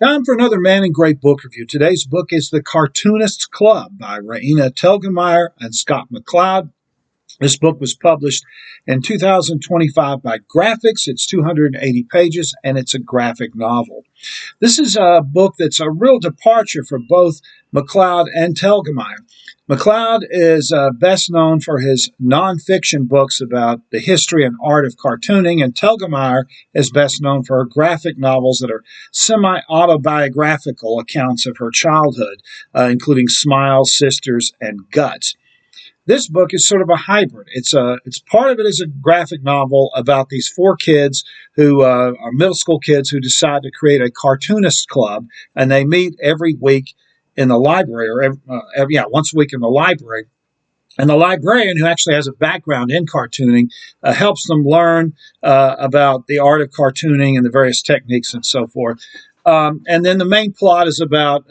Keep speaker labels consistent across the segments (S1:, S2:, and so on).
S1: Time for another Man in Gray book review. Today's book is The Cartoonists Club by Raina, Telgemeir, and Scott McCloud. This book was published in 2025 by Graphics. It's 280 pages, and it's a graphic novel. This is a book that's a real departure for both McCloud and Telgemeir. McCloud is best known for his nonfiction books about the history and art of cartooning, and Telgemeir is best known for her graphic novels that are semi-autobiographical accounts of her childhood, including Smiles, Sisters, and Guts. This book is sort of a hybrid. It's part of it is a graphic novel about these four kids who are middle school kids who decide to create a cartoonist club, and they meet every week in the library, or once a week in the library. And the librarian, who actually has a background in cartooning, helps them learn about the art of cartooning and the various techniques and so forth. And then the main plot is about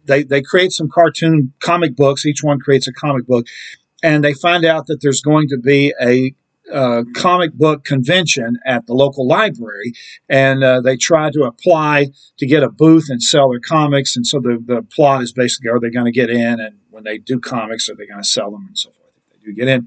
S1: they create some cartoon comic books. Each one creates a comic book. And they find out that there's going to be a comic book convention at the local library, and they try to apply to get a booth and sell their comics. And so the plot is basically, are they going to get in? And when they do comics, are they going to sell them and so forth if they do get in?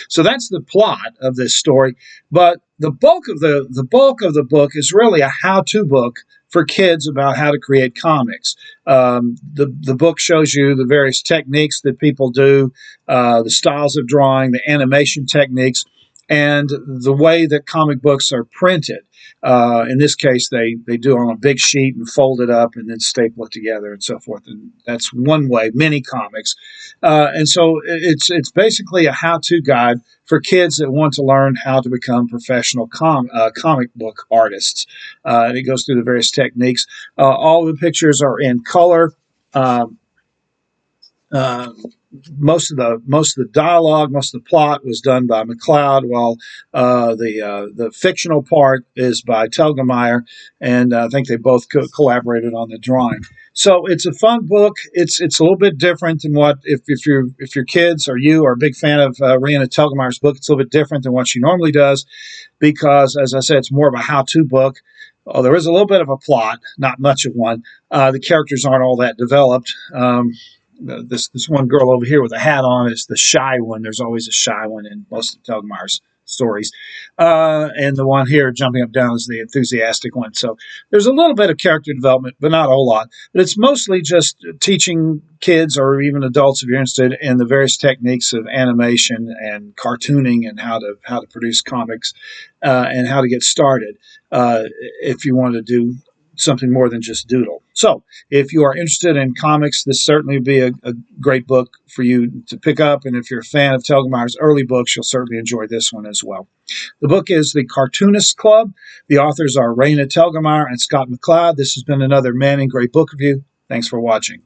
S1: So that's the plot of this story. But the bulk of the book is really a how-to book for kids about how to create comics. The book shows you the various techniques that people do, the styles of drawing, the animation techniques, and the way that comic books are printed. In this case, they do it on a big sheet and fold it up and then staple it together and so forth. And that's one way, mini comics. And so it's basically a how-to guide for kids that want to learn how to become professional comic book artists. And it goes through the various techniques. All the pictures are in color. Most of the dialogue, most of the plot was done by McCloud, while the fictional part is by Telgemeir, and I think they both collaborated on the drawing. So it's a fun book. It's a little bit different than what if your kids or you are a big fan of Raina Telgemeir's book. It's a little bit different than what she normally does, because as I said, it's more of a how-to book. Oh, there is a little bit of a plot, not much of one. The characters aren't all that developed. This one girl over here with a hat on is the shy one. There's always a shy one in most of Telgemeir's stories. And the one here jumping up down is the enthusiastic one. So there's a little bit of character development, but not a whole lot. But it's mostly just teaching kids or even adults, if you're interested, in the various techniques of animation and cartooning and how to produce comics and how to get started if you want to do something more than just doodle. So if you are interested in comics, this certainly would be a great book for you to pick up. And if you're a fan of Telgemeir's early books, you'll certainly enjoy this one as well. The book is The Cartoonists Club. The authors are Raina Telgemeir and Scott McCloud. This has been another Man in Gray book review. Thanks for watching.